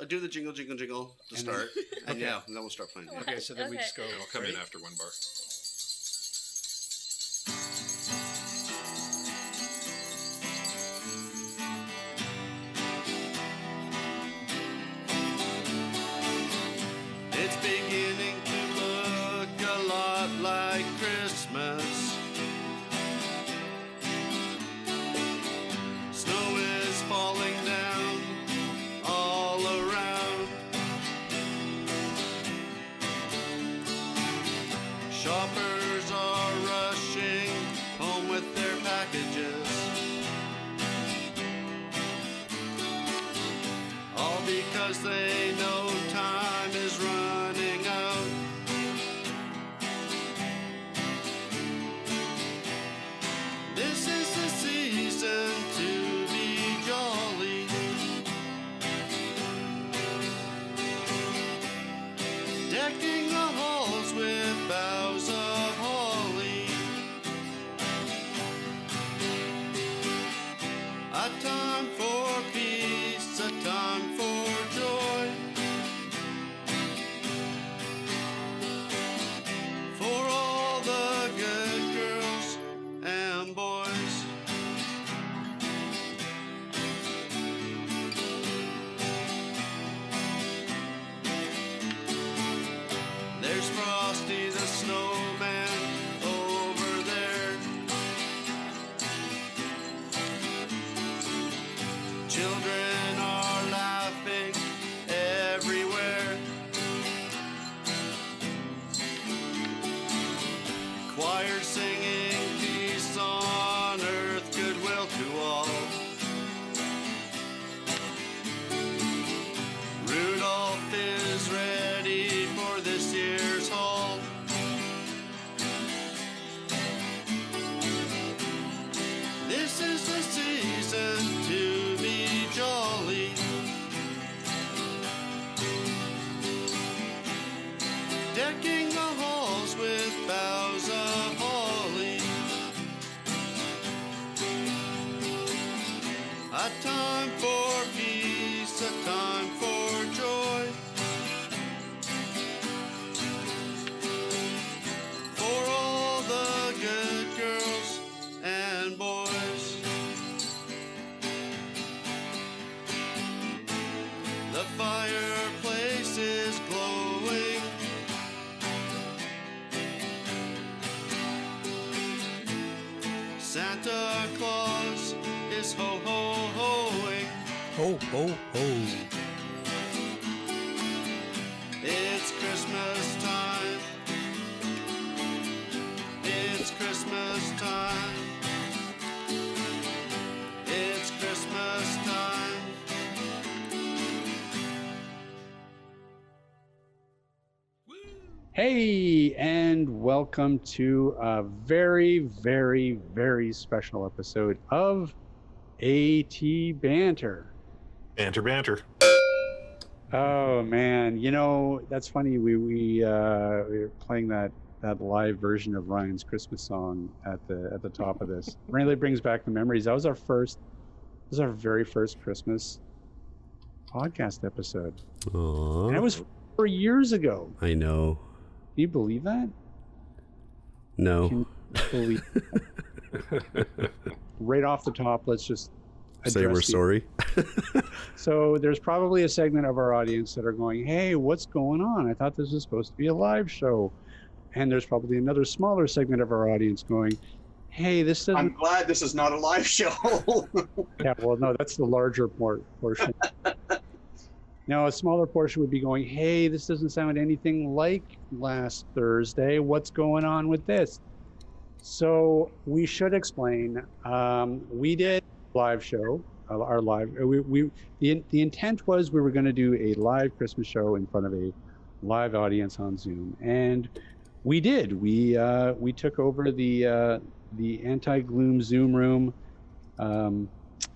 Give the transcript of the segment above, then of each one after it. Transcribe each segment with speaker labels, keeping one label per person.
Speaker 1: do the jingle, jingle, jingle to start. And yeah, and then we'll start playing.
Speaker 2: Okay, so then we just go.
Speaker 3: I'll come in after one bar.
Speaker 1: It's beginning to look a lot like Christmas. Snow is falling down all around. Shoppers are rushing home with their packages. All because they know time is running out. This is the season to be jolly. Decking the halls with boughs of holly. A time for peace, a time for joy. For all the good girls and boys. There's Frosty the Snowman over there. Children are laughing everywhere. Choir singing peace on earth, goodwill to all. Rudolph is ready for this year's haul. This is the season to be jolly. Decking the halls with boughs of holly. A time for peace, a time for joy. For all the good girls and boys. The fireplace is glowing. Santa Claus is ho-ho-hoing.
Speaker 2: Ho, ho, ho.
Speaker 1: It's Christmas time. It's Christmas time. It's Christmas time.
Speaker 4: Hey, and welcome to a very, very, very special episode of AT Banter.
Speaker 3: Banter, banter.
Speaker 4: Oh man, you know that's funny. We were playing that live version of Ryan's Christmas song at the top of this. Really brings back the memories. That was our very first Christmas podcast episode,
Speaker 5: Aww.
Speaker 4: and it was 4 years ago.
Speaker 5: I know.
Speaker 4: Can you believe that?
Speaker 5: No.
Speaker 4: Can you believe that? Right off the top, let's just
Speaker 5: Say we're sorry.
Speaker 4: So there's probably a segment of our audience that are going, hey, what's going on? I thought this was supposed to be a live show. And there's probably another smaller segment of our audience going, hey, this doesn't...
Speaker 6: I'm glad this is not a live show.
Speaker 4: Yeah, well, no, that's the larger portion. Now, a smaller portion would be going, hey, this doesn't sound anything like last Thursday. What's going on with this? So we should explain. We did a live show, our live. The intent was we were going to do a live Christmas show in front of a live audience on Zoom, and we did. We took over the anti-gloom Zoom room.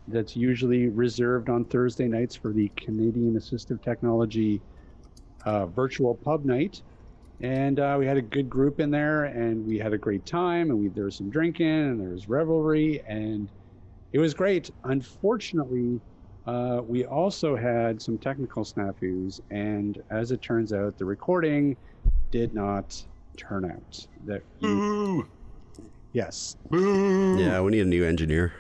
Speaker 4: That's usually reserved on Thursday nights for the Canadian Assistive Technology virtual pub night. And we had a good group in there, and we had a great time, and there was some drinking, and there was revelry, and it was great. Unfortunately, We also had some technical snafus, and as it turns out, the recording did not turn out.
Speaker 3: Boo!
Speaker 4: Yes.
Speaker 3: Boo!
Speaker 5: Yeah, we need a new engineer.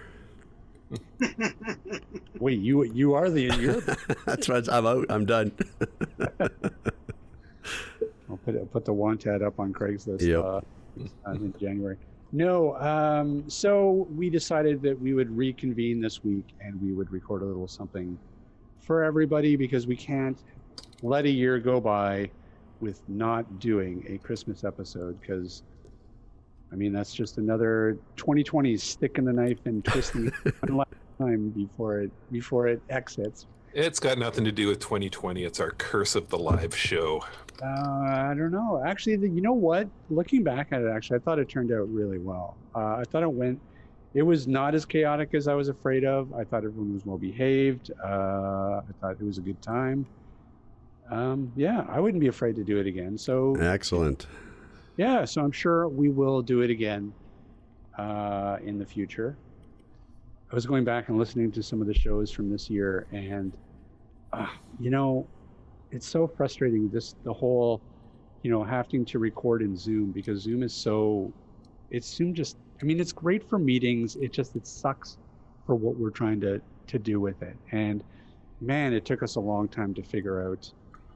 Speaker 4: Wait, you are the you're.
Speaker 5: That's right. I'm out. I'm done.
Speaker 4: I'll put the want ad up on Craigslist
Speaker 5: Yep.
Speaker 4: In January. No, so we decided that we would reconvene this week and we would record a little something for everybody because we can't let a year go by with not doing a Christmas episode because, I mean, that's just another 2020 sticking the knife and twisting it one last time before it exits.
Speaker 3: It's got nothing to do with 2020. It's our curse of the live show.
Speaker 4: I don't know. Actually, you know what? Looking back at it, actually, I thought it turned out really well. I thought it was not as chaotic as I was afraid of. I thought everyone was well behaved. I thought it was a good time. Yeah, I wouldn't be afraid to do it again. So
Speaker 5: Excellent.
Speaker 4: yeah, so I'm sure we will do it again in the future. I was going back and listening to some of the shows from this year, and you know, it's so frustrating, the whole, having to record in Zoom because Zoom just, I mean, it's great for meetings. It sucks for what we're trying to do with it. And man, it took us a long time to figure out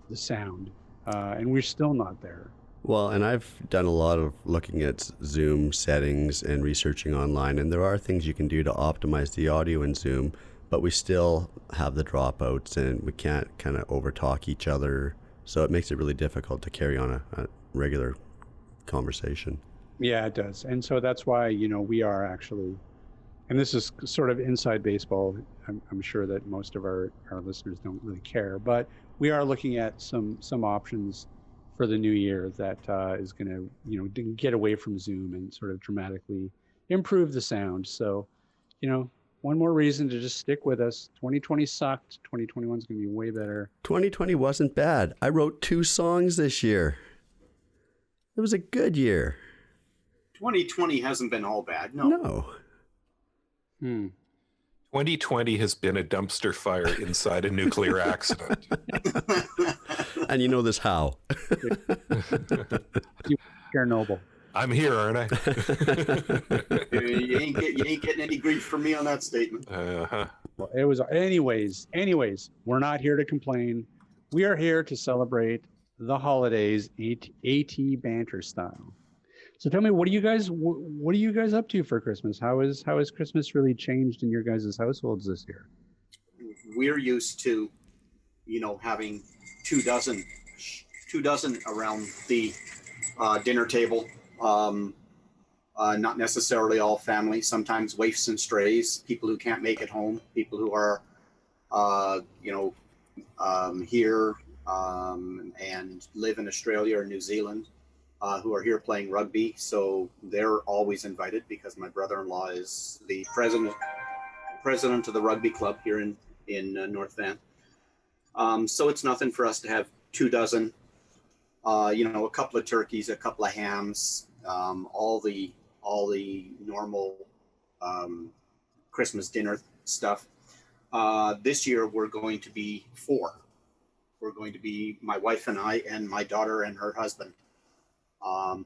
Speaker 4: the sound. And we're still not there.
Speaker 5: Well, and I've done a lot of looking at Zoom settings and researching online, and there are things you can do to optimize the audio in Zoom, but we still have the dropouts and we can't kind of overtalk each other. So it makes it really difficult to carry on a regular conversation.
Speaker 4: Yeah, it does. And so that's why, we are actually, and this is sort of inside baseball. I'm sure that most of our listeners don't really care, but we are looking at some options for the new year that is going to, get away from Zoom and sort of dramatically improve the sound. So, one more reason to just stick with us. 2020 sucked. 2021 is going to be way better.
Speaker 5: 2020 wasn't bad. I wrote 2 songs this year. It was a good year.
Speaker 6: 2020 hasn't been all bad. No.
Speaker 5: No.
Speaker 3: 2020 has been a dumpster fire inside a nuclear accident.
Speaker 5: And you know this how.
Speaker 4: Chernobyl.
Speaker 6: I'm here, aren't I? you ain't getting any grief from me on that statement.
Speaker 4: Well, it was anyways, we're not here to complain. We are here to celebrate the holidays AT Banter style. So tell me, what are you guys up to for Christmas? How is Christmas really changed in your guys' households this year?
Speaker 6: We're used to, having two dozen around the dinner table. Not necessarily all family, sometimes waifs and strays, people who can't make it home, people who are, here and live in Australia or New Zealand, who are here playing rugby. So they're always invited because my brother-in-law is the president of the rugby club here in North Van. So it's nothing for us to have 2 dozen, a couple of turkeys, a couple of hams, all the normal Christmas dinner stuff. This year we're going to be 4. We're going to be my wife and I and my daughter and her husband,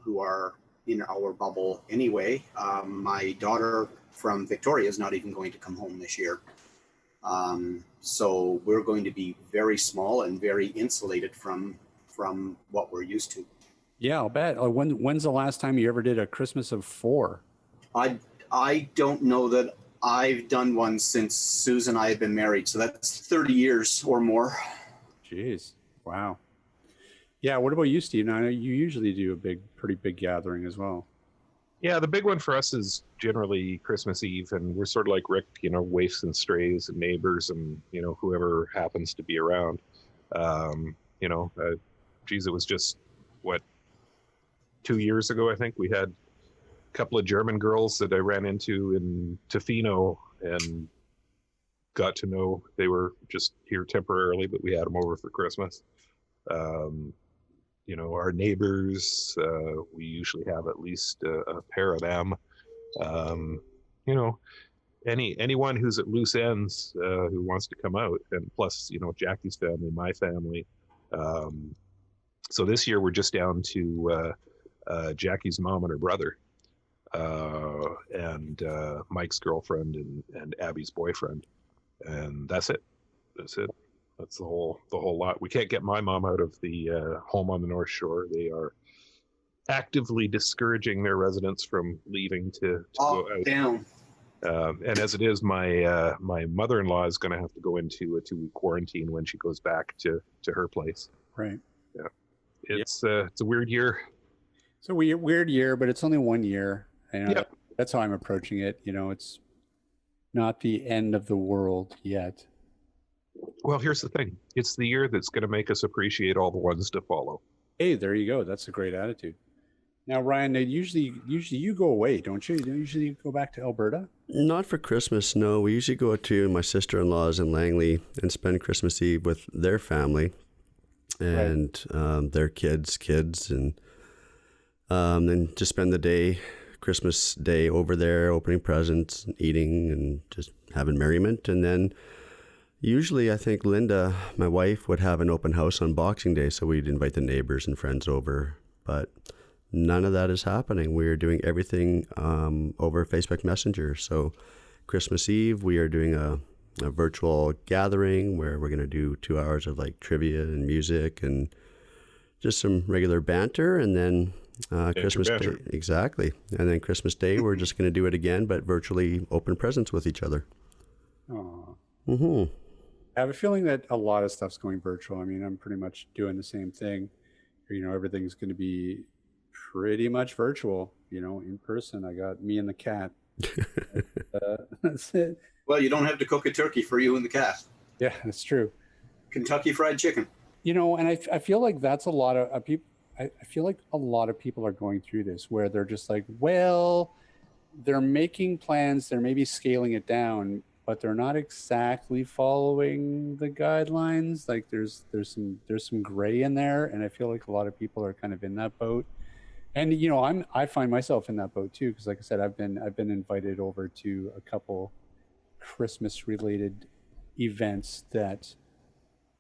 Speaker 6: who are in our bubble anyway. My daughter from Victoria is not even going to come home this year. So we're going to be very small and very insulated from what we're used to.
Speaker 4: Yeah, I'll bet. When's the last time you ever did a Christmas of 4?
Speaker 6: I don't know that I've done one since Susan and I have been married. So that's 30 years or more.
Speaker 4: Jeez. Wow. Yeah. What about you, Steve? I know you usually do a pretty big gathering as well.
Speaker 3: Yeah, the big one for us is generally Christmas Eve, and we're sort of like Rick, waifs and strays and neighbors and, whoever happens to be around. It was just, 2 years ago, I think, we had a couple of German girls that I ran into in Tofino and got to know. They were just here temporarily, but we had them over for Christmas. Our neighbors, we usually have at least a pair of them. anyone who's at loose ends who wants to come out, and plus, Jackie's family, my family. So this year we're just down to Jackie's mom and her brother, and Mike's girlfriend and Abby's boyfriend, and that's it. That's it. That's the whole lot. We can't get my mom out of the home on the North Shore. They are actively discouraging their residents from leaving to go out.
Speaker 6: Down.
Speaker 3: And as it is, my mother-in-law is going to have to go into a 2-week quarantine when she goes back to her place.
Speaker 4: Right.
Speaker 3: Yeah, it's a weird year.
Speaker 4: It's a weird year, but it's only 1 year.
Speaker 3: Yep.
Speaker 4: That's how I'm approaching it. It's not the end of the world yet.
Speaker 3: Well, here's the thing: it's the year that's going to make us appreciate all the ones to follow.
Speaker 4: Hey, there you go. That's a great attitude. Now, Ryan, usually you go away, don't you? You don't usually go back to Alberta?
Speaker 5: Not for Christmas, no. We usually go to my sister-in-law's in Langley and spend Christmas Eve with their family and their kids, and then just spend the day, Christmas Day, over there, opening presents, and eating, and just having merriment. And then usually, I think Linda, my wife, would have an open house on Boxing Day, so we'd invite the neighbors and friends over. But none of that is happening. We are doing everything over Facebook Messenger. So Christmas Eve, we are doing a virtual gathering where we're going to do 2 hours of like trivia and music and just some regular banter. And then Christmas Day, exactly. And then Christmas Day, we're just going to do it again, but virtually open presents with each other.
Speaker 4: Oh.
Speaker 5: Mm-hmm.
Speaker 4: I have a feeling that a lot of stuff's going virtual. I mean, I'm pretty much doing the same thing. Everything's going to be pretty much virtual. In person, I got me and the cat. That's it.
Speaker 6: Well, you don't have to cook a turkey for you and the cat.
Speaker 4: Yeah, that's true.
Speaker 6: Kentucky Fried Chicken.
Speaker 4: And I feel like that's a lot of people. I feel like a lot of people are going through this where they're just like, well, they're making plans, they're maybe scaling it down, but they're not exactly following the guidelines. Like there's some gray in there, and I feel like a lot of people are kind of in that boat. And I find myself in that boat too, because like I said, I've been invited over to a couple Christmas related events that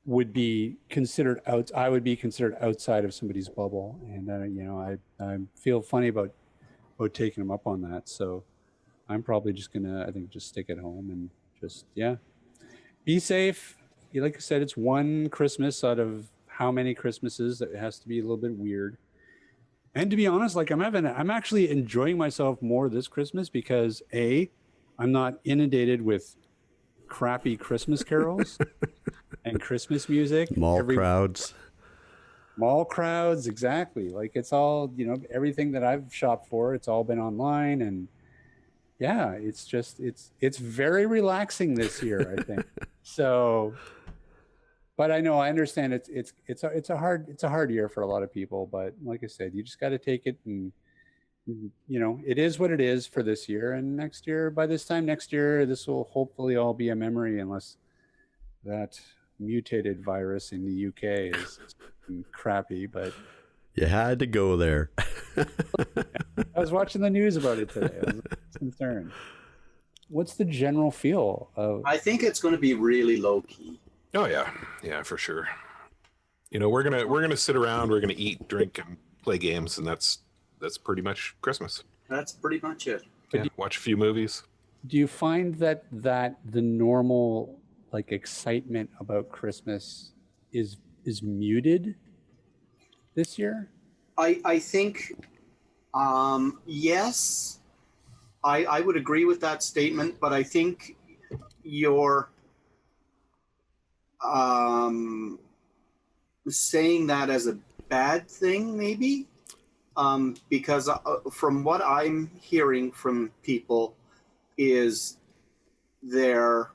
Speaker 4: would be considered I would be considered outside of somebody's bubble, and I feel funny about taking them up on that. So I'm probably just gonna, I think, just stick at home and just be safe. Like I said, it's one Christmas out of how many Christmases that it has to be a little bit weird. And to be honest, like I'm actually enjoying myself more this Christmas because I'm not inundated with crappy Christmas carols and Christmas music.
Speaker 5: Mall crowds, exactly. Like it's all, everything that I've shopped for, it's all been online, and yeah, it's very relaxing this year, I think. So, but I understand it's a hard year for a lot of people, but like I said, you just got to take it, and it is what it is for this year. And next year, by this time next year, this will hopefully all be a memory, unless that mutated virus in the UK is crappy. But you had to go there.
Speaker 4: I was watching the news about it today. I was concerned. What's the general feel of?
Speaker 6: I think it's going to be really low key.
Speaker 3: Oh yeah, for sure. We're gonna sit around, we're gonna eat, drink, and play games, and that's pretty much Christmas.
Speaker 6: That's pretty much it.
Speaker 3: Yeah, watch a few movies.
Speaker 4: Do you find that the normal like excitement about Christmas is muted this year?
Speaker 6: I think yes, I would agree with that statement, but I think you're saying that as a bad thing, maybe, because from what I'm hearing from people is this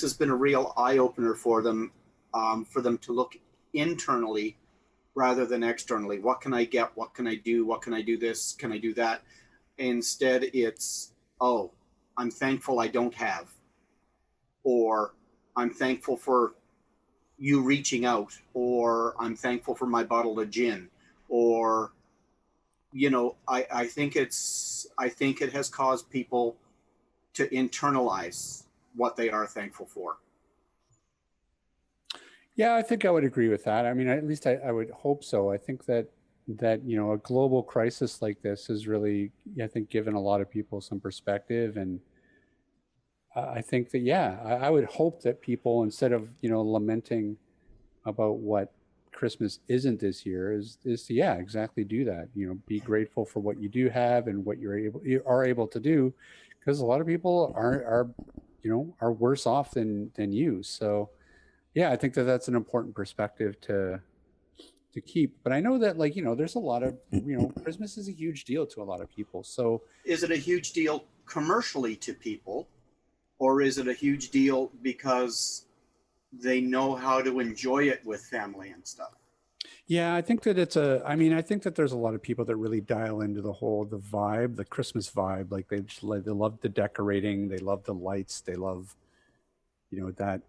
Speaker 6: has been a real eye-opener for them to look internally rather than externally. What can I get? What can I do? What can I do this? Can I do that? Instead, it's, oh, I'm thankful I don't have. Or I'm thankful for you reaching out. Or I'm thankful for my bottle of gin. Or, I think it has caused people to internalize what they are thankful for.
Speaker 4: Yeah, I think I would agree with that. I mean, at least I would hope so. I think that a global crisis like this has really, I think, given a lot of people some perspective. And I think that, yeah, I would hope that people, instead of, lamenting about what Christmas isn't this year, is to, yeah, exactly do that. Be grateful for what you do have and what you are able to do, because a lot of people are worse off than you. So, yeah, I think that that's an important perspective to keep. But I know that, there's a lot of, Christmas is a huge deal to a lot of people. So
Speaker 6: Is it a huge deal commercially to people, or is it a huge deal because they know how to enjoy it with family and stuff?
Speaker 4: yeah, I think that I think that there's a lot of people that really dial into the vibe, the Christmas vibe. Like they love the decorating, they love the lights, they love, that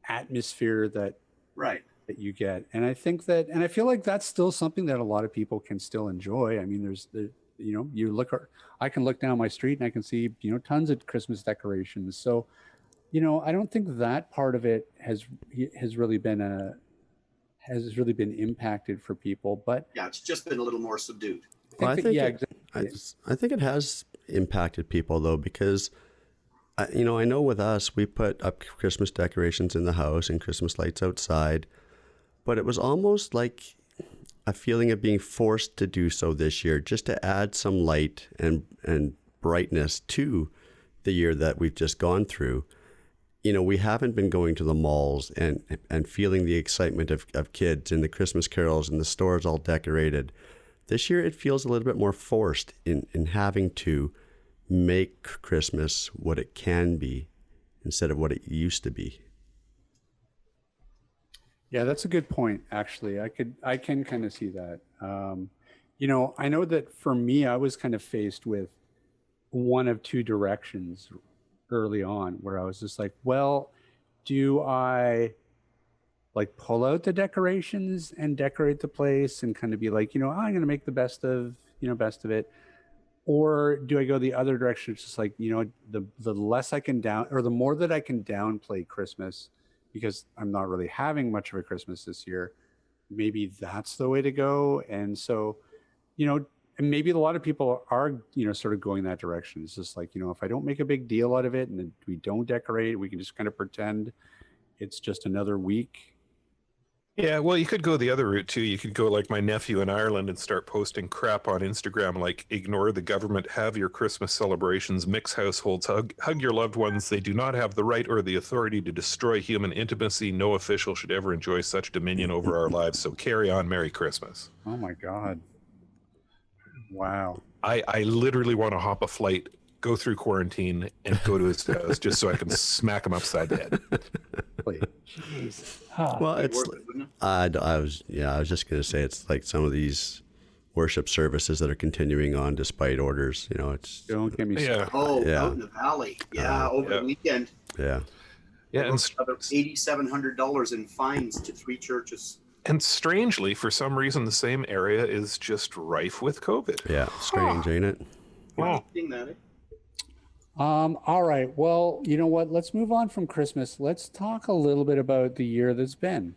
Speaker 4: atmosphere that
Speaker 6: Right.
Speaker 4: you get. And I think that, and I feel like that's still something that a lot of people can still enjoy. I mean, I can look down my street and I can see, tons of Christmas decorations. So, I don't think that part of it has really been impacted for people. But
Speaker 6: Yeah, it's just been a little more subdued.
Speaker 5: Well,
Speaker 4: exactly.
Speaker 5: I think it has impacted people though, because I know with us, we put up Christmas decorations in the house and Christmas lights outside, but it was almost like a feeling of being forced to do so this year, just to add some light and brightness to the year that we've just gone through. We haven't been going to the malls and feeling the excitement of kids and the Christmas carols and the stores all decorated. This year, it feels a little bit more forced in having to make Christmas what it can be instead of what it used to be.
Speaker 4: Yeah, that's a good point. Actually, I can kind of see that. I know that for me, I was kind of faced with one of two directions early on, where I was just like, well, do I pull out the decorations and decorate the place and kind of be like, I'm going to make the best of it? Or do I go the other direction? It's just like, the less I can or the more that I can downplay Christmas, because I'm not really having much of a Christmas this year, maybe that's the way to go. And so, and maybe a lot of people are, sort of going that direction. It's just like, if I don't make a big deal out of it and then we don't decorate, we can just kind of pretend it's just another week.
Speaker 3: Yeah, well, you could go the other route too. You could go like my nephew in Ireland and start posting crap on Instagram, like ignore the government, have your Christmas celebrations, mix households, hug your loved ones. They do not have the right or the authority to destroy human intimacy. No official should ever enjoy such dominion over our lives. So carry on. Merry Christmas.
Speaker 4: Oh my God. Wow.
Speaker 3: I literally want to hop a flight, go through quarantine, and go to his house just so I can smack him upside the head.
Speaker 4: Jeez.
Speaker 5: Well,
Speaker 6: It'd
Speaker 5: it's
Speaker 6: work, wouldn't it?
Speaker 5: I was just going to say, it's like some of these worship services that are continuing on despite orders. It's
Speaker 4: Don't get me started.
Speaker 6: Oh,
Speaker 5: Yeah.
Speaker 6: out in the valley. Yeah, over the weekend.
Speaker 5: yeah.
Speaker 3: Yeah, and
Speaker 6: Another $8,700 in fines to 3 churches.
Speaker 3: And strangely, for some reason, the same area is just rife with COVID.
Speaker 5: Yeah, strange, ain't it?
Speaker 3: Wow.
Speaker 6: Seeing that, eh?
Speaker 4: All right. Well, you know what? Let's move on from Christmas. Let's talk a little bit about the year that's been,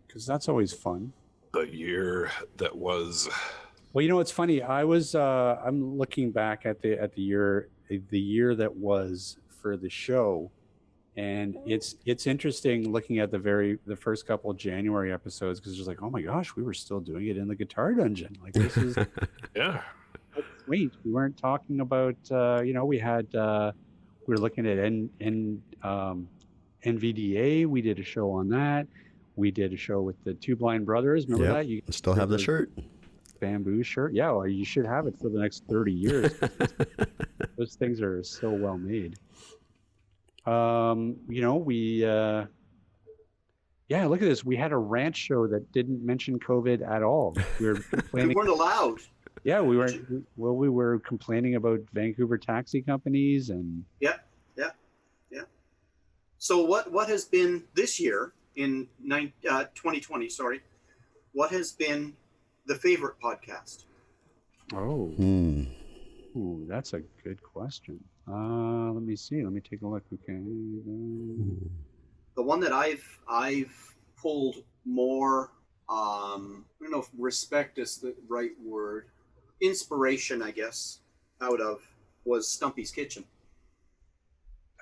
Speaker 4: because that's always fun.
Speaker 3: The year that was.
Speaker 4: Well, it's funny. I'm looking back at the year that was for the show, and it's interesting looking at the first couple of January episodes, because it's just like, oh my gosh, we were still doing it in the Guitar Dungeon. Like, this is
Speaker 3: Yeah.
Speaker 4: sweet. We weren't talking about we were looking at NVDA. We did a show on that. We did a show with the Two Blind Brothers. Remember that? You
Speaker 5: still have the shirt.
Speaker 4: Bamboo shirt. Yeah, well, you should have it for the next 30 years. Those things are so well made. Look at this. We had a ranch show that didn't mention COVID at all. We were
Speaker 6: We
Speaker 4: complaining.
Speaker 6: weren't allowed.
Speaker 4: Yeah, we were complaining about Vancouver taxi companies and.
Speaker 6: Yeah. So what has been this year in 2020? Sorry, what has been the favorite podcast?
Speaker 4: Oh, ooh, that's a good question. Let me see. Let me take a look. Okay.
Speaker 6: The one that I've pulled more, I don't know if respect is the right word, inspiration, I guess, out of was Stumpy's Kitchen.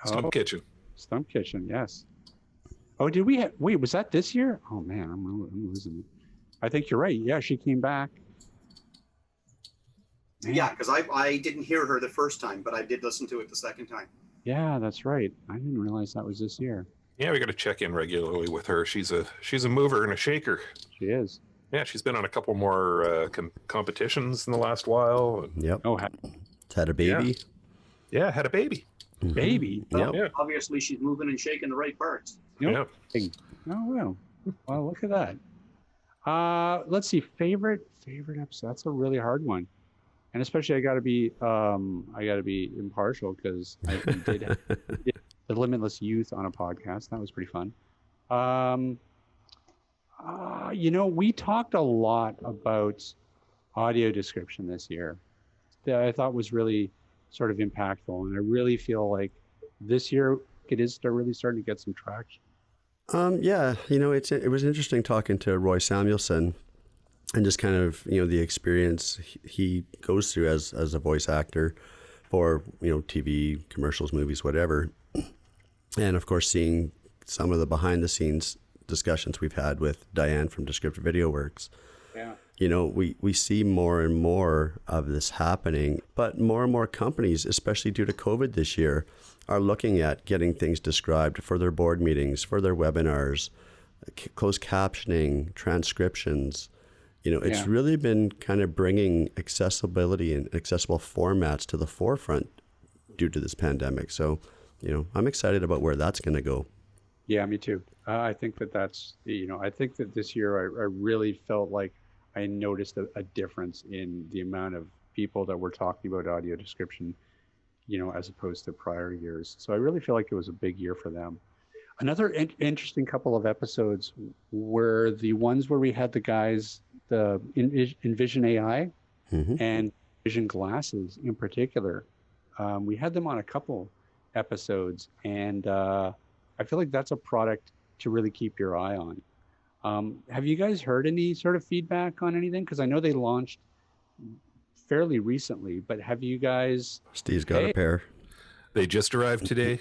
Speaker 3: Stump Kitchen.
Speaker 4: Stump Kitchen, yes. Oh, did we have, wait, was that this year? Oh man, I'm losing it. I think you're right. Yeah, she came back. Man.
Speaker 6: Yeah, because I didn't hear her the first time, but I did listen to it the second time.
Speaker 4: Yeah, that's right. I didn't realize that was this year.
Speaker 3: Yeah, we got to check in regularly with her. She's a mover and a shaker.
Speaker 4: She is.
Speaker 3: Yeah, she's been on a couple more competitions in the last while.
Speaker 5: Yep.
Speaker 4: Oh,
Speaker 5: Had a baby.
Speaker 3: Yeah, had a baby.
Speaker 4: baby.
Speaker 5: Yep.
Speaker 3: Yeah.
Speaker 6: Obviously, she's moving and shaking the right parts.
Speaker 4: Nope. Oh, well. Well, look at that. Let's see. Favorite episode. That's a really hard one. And especially I gotta be impartial because I did the Limitless Youth on a podcast. That was pretty fun. We talked a lot about audio description this year that I thought was really sort of impactful. And I really feel like this year it is really starting to get some traction.
Speaker 5: Yeah, it was interesting talking to Roy Samuelson and just kind of, the experience he goes through as a voice actor for, TV, commercials, movies, whatever. And of course, seeing some of the behind the scenes discussions we've had with Diane from Descriptive Video Works.
Speaker 4: Yeah.
Speaker 5: We see more and more of this happening, but more and more companies, especially due to COVID this year, are looking at getting things described for their board meetings, for their webinars, closed captioning, transcriptions. It's really been kind of bringing accessibility and accessible formats to the forefront due to this pandemic. So, I'm excited about where that's going to go.
Speaker 4: Yeah, me too. I think that's, I think that this year I really felt like I noticed a difference in the amount of people that were talking about audio description, as opposed to prior years. So I really feel like it was a big year for them. Another interesting couple of episodes were the ones where we had the guys, the Envision AI and Vision Glasses in particular. We had them on a couple episodes, and I feel like that's a product to really keep your eye on. Have you guys heard any sort of feedback on anything? Because I know they launched fairly recently, but have you guys?
Speaker 5: Steve's got a pair.
Speaker 3: They just arrived today.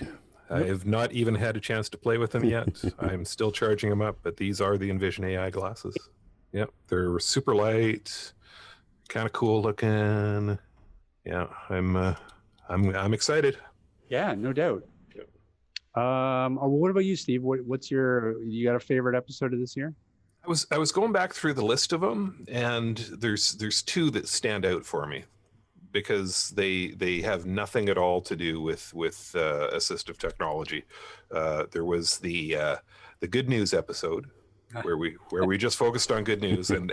Speaker 3: I have not even had a chance to play with them yet. I'm still charging them up, but these are the Envision AI glasses. Yep, they're super light, kind of cool looking. Yeah, I'm excited.
Speaker 4: Yeah, no doubt. What about you, Steve? What's you got a favorite episode of this year?
Speaker 3: I was going back through the list of them, and there's two that stand out for me because they have nothing at all to do with assistive technology. There was the good news episode where we just focused on good news, and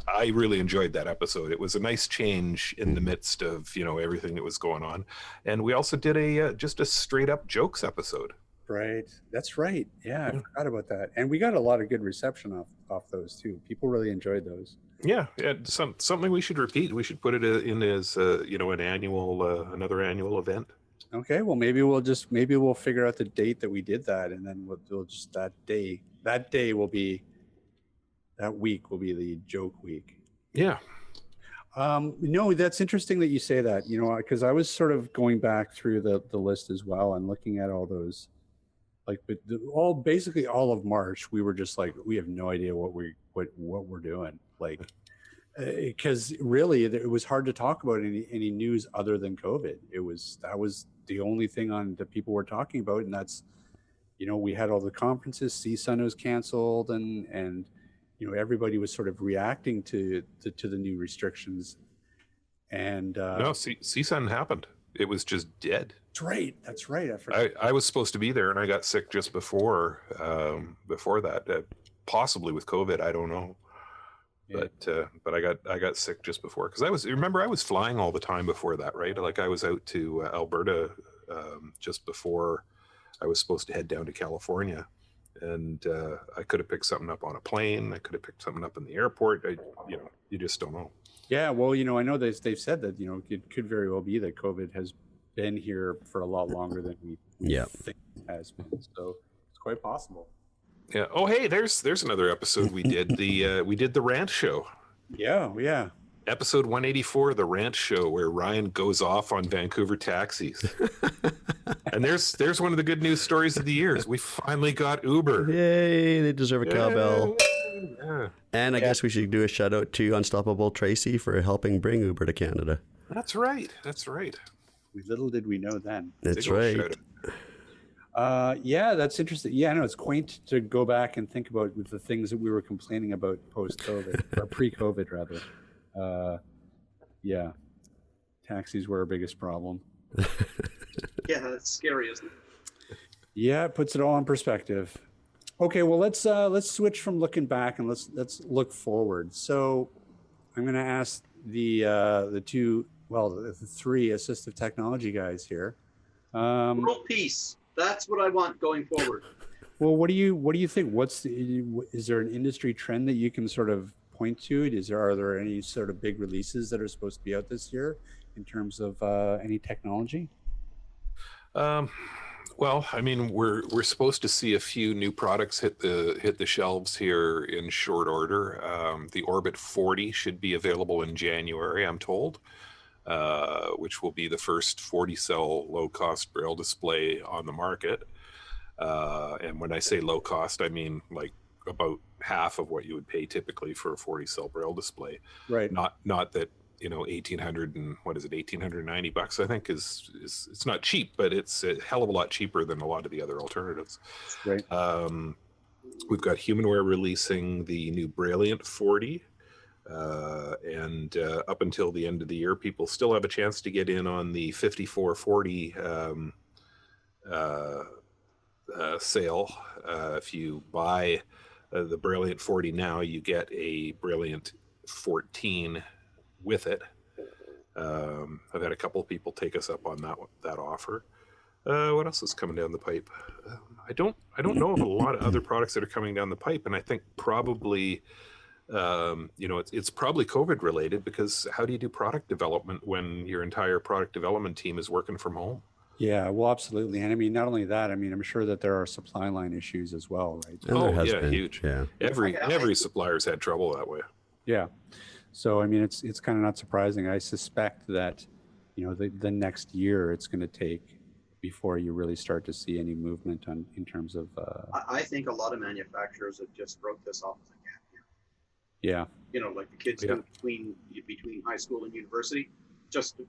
Speaker 3: I really enjoyed that episode. It was a nice change in the midst of everything that was going on, and we also did just a straight up jokes episode.
Speaker 4: Right, that's right. Yeah, I forgot about that, and we got a lot of good reception off those too. People really enjoyed those.
Speaker 3: Yeah, something we should repeat. We should put it in as an annual another annual event.
Speaker 4: Okay, well maybe we'll figure out the date that we did that, and then we'll just that week will be the joke week.
Speaker 3: Yeah.
Speaker 4: No, that's interesting that you say that, because I was sort of going back through the list as well and looking at all those, basically all of March, we were just like, we have no idea what we're doing, because really it was hard to talk about any news other than COVID. That was the only thing that people were talking about, and that's, we had all the conferences. CSUN was canceled, and everybody was sort of reacting to the new restrictions. And
Speaker 3: no, CSUN happened. It was just dead.
Speaker 4: That's right. I forgot.
Speaker 3: I was supposed to be there, and I got sick just before that, possibly with COVID. I don't know. Yeah. But I got sick just before, because I was flying all the time before that, right? Like I was out to Alberta just before I was supposed to head down to California, and I could have picked something up on a plane. I could have picked something up in the airport. You just don't know.
Speaker 4: Yeah, well, I know they've said that it could very well be that COVID has been here for a lot longer than we
Speaker 5: Yeah.
Speaker 4: think it has been. So it's quite possible.
Speaker 3: Yeah. Oh, hey, there's another episode we did. We did the rant show.
Speaker 4: Yeah.
Speaker 3: Episode 184, the rant show, where Ryan goes off on Vancouver taxis. And there's one of the good news stories of the years. We finally got Uber.
Speaker 5: Yay, they deserve a cowbell.
Speaker 3: Yeah.
Speaker 5: And I guess we should do a shout out to Unstoppable Tracy for helping bring Uber to Canada.
Speaker 3: That's right.
Speaker 4: Little did we know then.
Speaker 5: That's
Speaker 3: Big ol'
Speaker 5: right.
Speaker 3: shout out.
Speaker 4: Yeah, that's interesting. Yeah, no, it's quaint to go back and think about the things that we were complaining about post-COVID, or pre-COVID rather. Yeah, taxis were our biggest problem.
Speaker 6: Yeah, that's scary, isn't it?
Speaker 4: Yeah, it puts it all in perspective. Okay, well let's switch from looking back and let's look forward. So I'm going to ask the three assistive technology guys here.
Speaker 6: World peace. That's what I want going forward.
Speaker 4: Well, what do you think? Is there an industry trend that you can sort of point to? Are there any sort of big releases that are supposed to be out this year in terms of any technology?
Speaker 3: Well, I mean, we're supposed to see a few new products hit the shelves here in short order. The Orbit 40 should be available in January, I'm told, which will be the first 40-cell low-cost braille display on the market. And when I say low cost, I mean like about half of what you would pay typically for a 40-cell braille display.
Speaker 4: Right.
Speaker 3: Not that, $1,890 I think is it's not cheap, but it's a hell of a lot cheaper than a lot of the other alternatives.
Speaker 4: Right.
Speaker 3: We've got Humanware releasing the new Brilliant 40, and up until the end of the year, people still have a chance to get in on the 5440 sale. If you buy the Brilliant 40 now, you get a Brilliant 14 with it. I've had a couple of people take us up on that offer. What else is coming down the pipe? I don't know of a lot of other products that are coming down the pipe, and I think probably it's probably COVID related, because how do you do product development when your entire product development team is working from home?
Speaker 4: Yeah, well, absolutely. And I mean, not only that, I mean, I'm sure that there are supply line issues as well, right?
Speaker 5: And there has
Speaker 3: yeah,
Speaker 5: been.
Speaker 3: huge.
Speaker 5: Yeah.
Speaker 3: Every supplier's had trouble that way.
Speaker 4: Yeah. So, I mean, it's kind of not surprising. I suspect that, the next year it's going to take before you really start to see any movement in terms of.
Speaker 6: I think a lot of manufacturers have just wrote this off as a gap year.
Speaker 4: Yeah.
Speaker 6: Like the kids do between high school and university, just,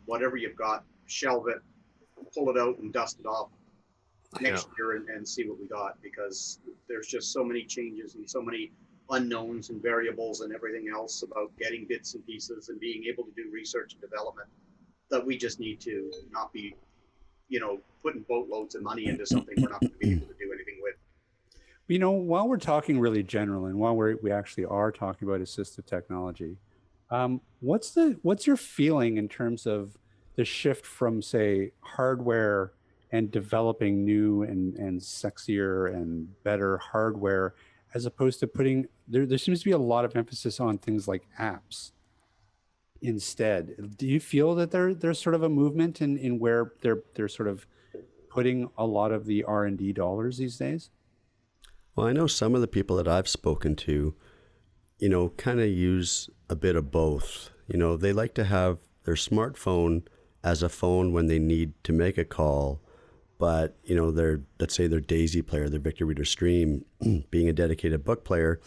Speaker 6: whatever you've got, shelve it, pull it out and dust it off next year and see what we got, because there's just so many changes and so many unknowns and variables and everything else about getting bits and pieces and being able to do research and development, that we just need to not be, putting boatloads of money into something we're not going to be able to do anything with.
Speaker 4: While we're talking really general, and while we actually are talking about assistive technology, what's your feeling in terms of the shift from, say, hardware and developing new and sexier and better hardware, as opposed to putting there seems to be a lot of emphasis on things like apps instead. Do you feel that there's sort of a movement in where they're sort of putting a lot of the R&D dollars these days?
Speaker 5: Well, I know some of the people that I've spoken to, kind of use a bit of both. They like to have their smartphone as a phone when they need to make a call, but let's say their Daisy player, their Victor Reader Stream, being a dedicated book player,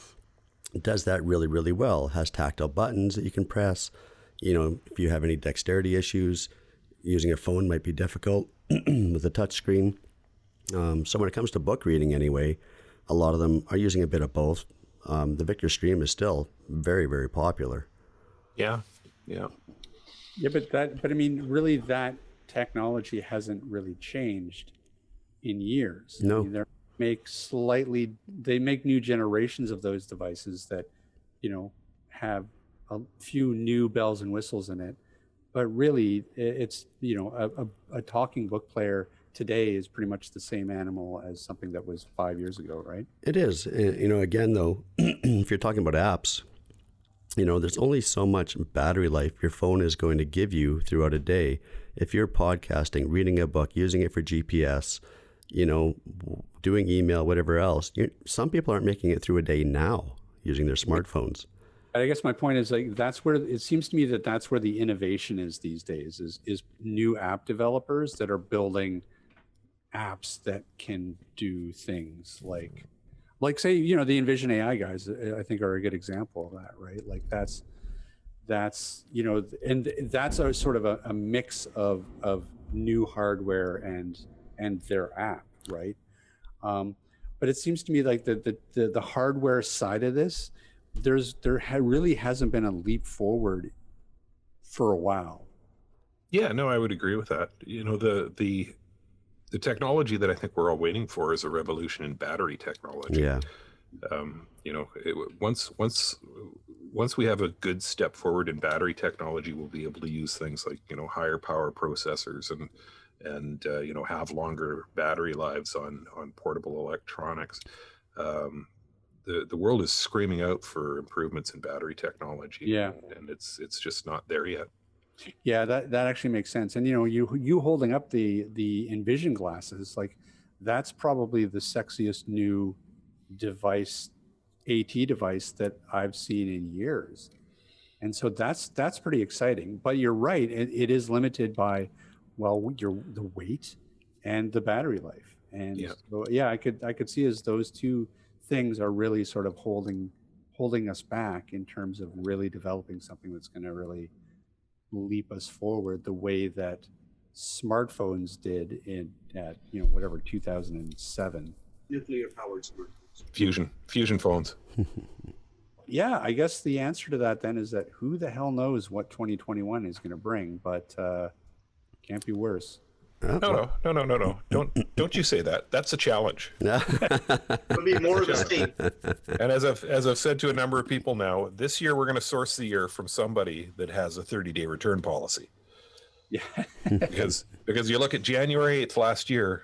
Speaker 5: does that really, really well. Has tactile buttons that you can press. If you have any dexterity issues, using a phone might be difficult with a touch screen. So when it comes to book reading anyway, a lot of them are using a bit of both. The Victor Stream is still very, very popular.
Speaker 3: Yeah.
Speaker 4: But I mean, really, that technology hasn't really changed in years.
Speaker 5: No.
Speaker 4: I mean, they make new generations of those devices that, have a few new bells and whistles in it. But really, it's, a talking book player today is pretty much the same animal as something that was 5 years ago, right?
Speaker 5: It is. Again, though, if you're talking about apps, there's only so much battery life your phone is going to give you throughout a day. If you're podcasting, reading a book, using it for GPS, doing email, whatever else, some people aren't making it through a day now using their smartphones.
Speaker 4: I guess my point is, like, that's where it seems to me that's where the innovation is these days, is new app developers that are building apps that can do things like say, the Envision AI guys, I think, are a good example of that, right? Like that's and that's a sort of a mix of new hardware and their app, right? But it seems to me like the hardware side of this, really hasn't been a leap forward for a while.
Speaker 3: Yeah, no, I would agree with that. The technology that I think we're all waiting for is a revolution in battery technology.
Speaker 5: Yeah.
Speaker 3: Once we have a good step forward in battery technology, we'll be able to use things like higher power processors and have longer battery lives on portable electronics. The world is screaming out for improvements in battery technology.
Speaker 4: Yeah.
Speaker 3: And it's just not there yet.
Speaker 4: Yeah, that actually makes sense. And you holding up the Envision glasses, like, that's probably the sexiest new device, AT device, that I've seen in years. And so that's pretty exciting. But you're right, it is limited by, the weight and the battery life. And so, yeah, I could see as those two things are really sort of holding us back in terms of really developing something that's going to really leap us forward the way that smartphones did at 2007.
Speaker 6: Nuclear powered smartphones.
Speaker 3: Fusion phones.
Speaker 4: Yeah, I guess the answer to that then is that who the hell knows what 2021 is going to bring, but can't be worse.
Speaker 3: No. Don't you say that. That's a challenge.
Speaker 6: It'll be more of the same.
Speaker 3: And as I've said to a number of people now, this year we're going to source the year from somebody that has a 30-day return policy.
Speaker 4: Yeah.
Speaker 3: because you look at January 8th last year,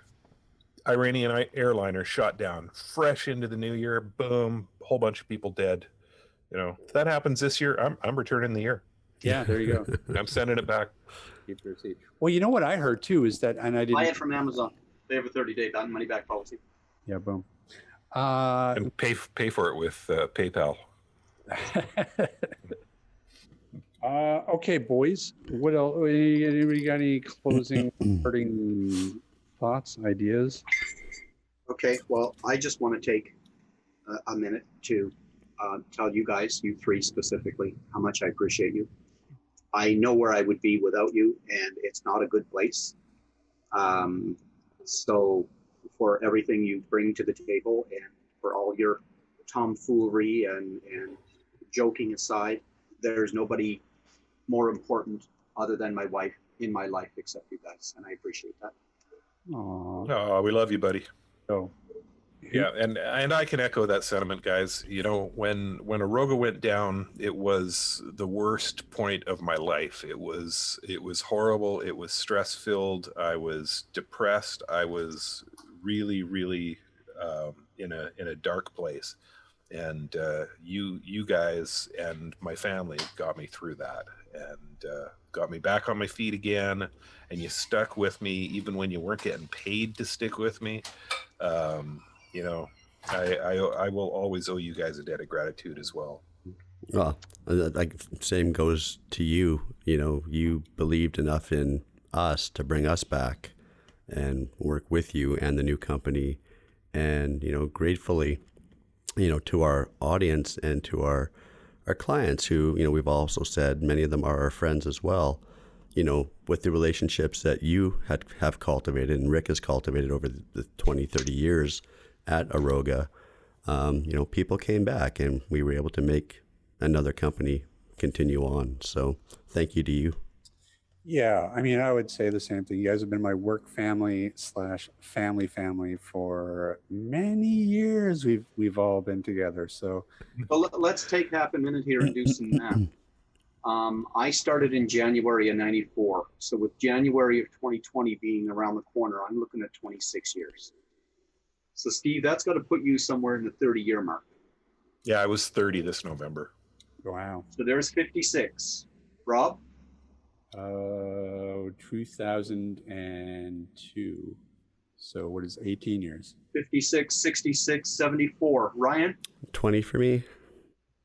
Speaker 3: Iranian airliner shot down, fresh into the new year, boom, a whole bunch of people dead. If that happens this year, I'm returning the year.
Speaker 4: Yeah, there you go.
Speaker 3: I'm sending it back.
Speaker 4: Keep the receipt. Well, you know what I heard too is that, and I didn't
Speaker 6: Buy it from Amazon. They have a 30-day money back policy.
Speaker 4: Yeah, boom.
Speaker 3: And pay for it with PayPal.
Speaker 4: Okay, boys. What else? Anybody got any closing, parting thoughts, ideas?
Speaker 6: Okay, well, I just want to take a minute to tell you guys, you three specifically, how much I appreciate you. I know where I would be without you, and it's not a good place. So for everything you bring to the table and for all your tomfoolery and joking aside, there's nobody more important other than my wife in my life except you guys, and I appreciate that.
Speaker 4: Aww.
Speaker 3: Oh, we love you, buddy.
Speaker 4: So,
Speaker 3: Yeah, and I can echo that sentiment, guys. When Aroga went down, it was the worst point of my life. It was horrible. It was stress filled. I was depressed. I was really, really in a dark place. And you guys and my family got me through that and got me back on my feet again. And you stuck with me even when you weren't getting paid to stick with me. I will always owe you guys a debt of gratitude as well.
Speaker 5: Well, like same goes to you. You believed enough in us to bring us back and work with you and the new company. And, gratefully, to our audience and to our clients who, we've also said many of them are our friends as well, with the relationships that you have cultivated and Rick has cultivated over the 20, 30 years at Aroga, people came back and we were able to make another company continue on. So thank you to you.
Speaker 4: yeah, I mean, I would say the same thing. You guys have been my work family / family for many years. We've all been together. So,
Speaker 6: Well, let's take half a minute here and do some math. I started in January of '94. So with January of 2020 being around the corner, I'm looking at 26 years. So Steve, that's got to put you somewhere in the 30-year mark.
Speaker 3: Yeah, I was 30 this November.
Speaker 4: Wow.
Speaker 6: So there's 56. Rob?
Speaker 4: 2002. So what is 18 years?
Speaker 6: 56, 66, 74. Ryan?
Speaker 5: 20 for me.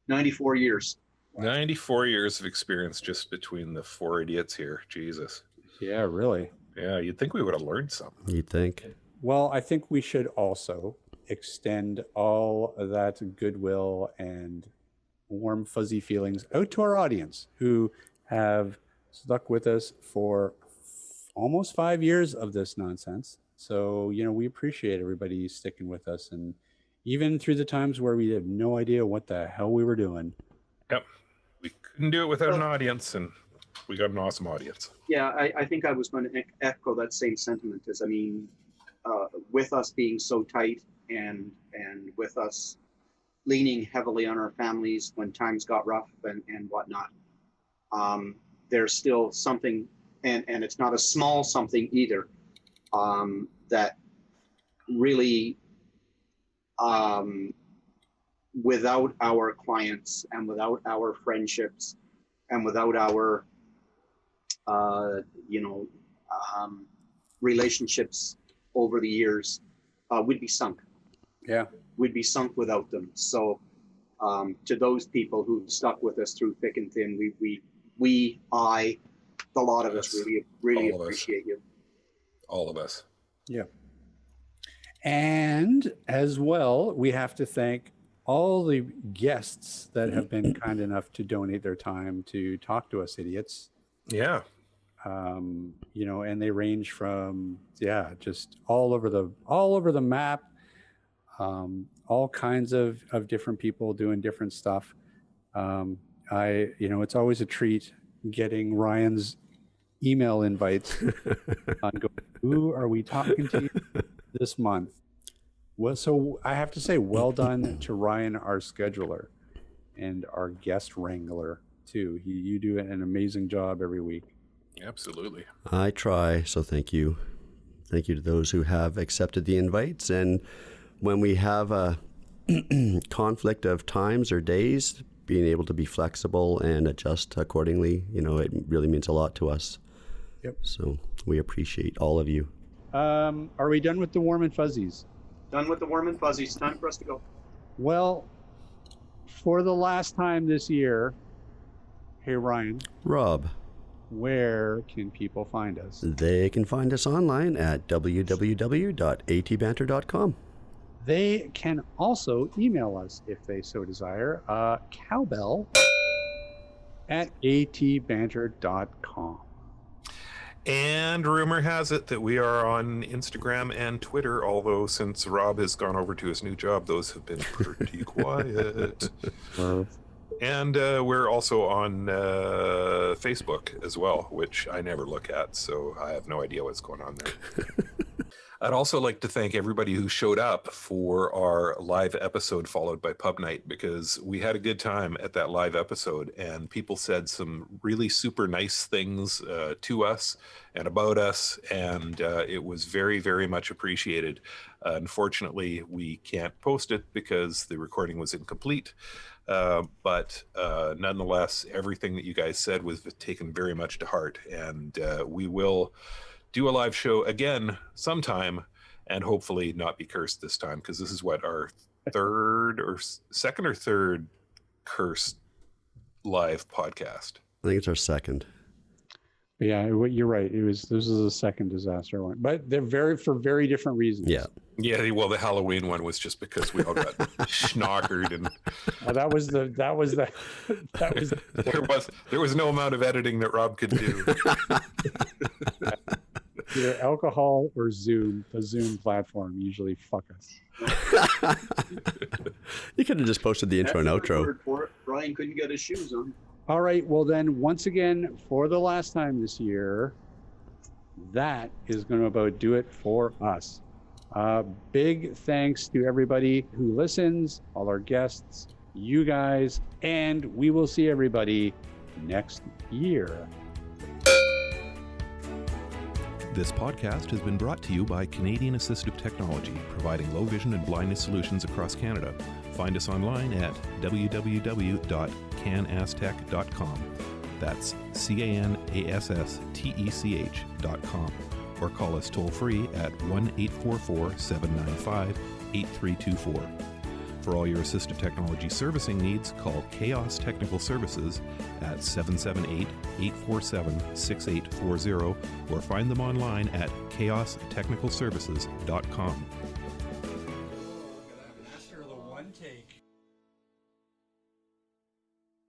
Speaker 6: 94 years.
Speaker 3: 94 years of experience just between the four idiots here. Jesus.
Speaker 4: Yeah, really.
Speaker 3: Yeah, you'd think we would have learned something.
Speaker 5: You'd think.
Speaker 4: Well, I think we should also extend all of that goodwill and warm, fuzzy feelings out to our audience who have stuck with us for almost 5 years of this nonsense. So, we appreciate everybody sticking with us. And even through the times where we had no idea what the hell we were doing.
Speaker 3: Yep. We couldn't do it without an audience, and we got an awesome audience.
Speaker 6: Yeah, I think I was going to echo that same sentiment. With us being so tight and with us leaning heavily on our families when times got rough and whatnot, there's still something, and it's not a small something either, that really, without our clients and without our friendships and without our relationships over the years, we'd be sunk.
Speaker 4: Yeah.
Speaker 6: We'd be sunk without them. So to those people who stuck with us through thick and thin, the lot of us really appreciate you.
Speaker 3: All of us.
Speaker 4: Yeah. And as well, we have to thank all the guests that have been kind enough to donate their time to talk to us idiots.
Speaker 3: Yeah.
Speaker 4: And they range from, just all over the map, all kinds of different people doing different stuff. It's always a treat getting Ryan's email invites on going, who are we talking to this month? Well, so I have to say, well done to Ryan, our scheduler, and our guest wrangler too. You do an amazing job every week.
Speaker 3: Absolutely.
Speaker 5: I try, so thank you. Thank you to those who have accepted the invites. And when we have a conflict of times or days, being able to be flexible and adjust accordingly, it really means a lot to us.
Speaker 4: Yep.
Speaker 5: So we appreciate all of you.
Speaker 4: Are we done with the warm and fuzzies?
Speaker 6: Done with the warm and fuzzies. Time for us to go.
Speaker 4: Well, for the last time this year, hey, Ryan.
Speaker 5: Rob.
Speaker 4: Where can people find us?
Speaker 5: They can find us online at www.atbanter.com.
Speaker 4: They can also email us if they so desire, cowbell@atbanter.com.
Speaker 3: And rumor has it that we are on Instagram and Twitter, although since Rob has gone over to his new job, those have been pretty quiet. And we're also on Facebook as well, which I never look at, so I have no idea what's going on there. I'd also like to thank everybody who showed up for our live episode followed by Pub Night, because we had a good time at that live episode and people said some really super nice things to us and about us, and it was very, very much appreciated. Unfortunately, we can't post it because the recording was incomplete, but nonetheless, everything that you guys said was taken very much to heart, and we will do a live show again sometime, and hopefully not be cursed this time, because this is what, our second or third cursed live podcast.
Speaker 5: I think it's our second.
Speaker 4: Yeah, you're right. This is a second disaster one, but they're for very different reasons.
Speaker 5: Yeah.
Speaker 3: Yeah, well, the Halloween one was just because we all got schnockered, and
Speaker 4: that was
Speaker 3: there was no amount of editing that Rob could do.
Speaker 4: Either alcohol or Zoom. The Zoom platform usually fuck us.
Speaker 5: You could have just posted the intro and outro.
Speaker 6: Brian couldn't get his shoes on.
Speaker 4: All right. Well, then, once again, for the last time this year, that is going to about do it for us. Big thanks to everybody who listens, all our guests, you guys, and we will see everybody next year.
Speaker 7: This podcast has been brought to you by Canadian Assistive Technology, providing low vision and blindness solutions across Canada. Find us online at www.canastech.com. That's CANASSTECH.com. Or call us toll free at 1-844-795-8324. For all your assistive technology servicing needs, call Chaos Technical Services at 778-847-6840 or find them online at chaostechnicalservices.com.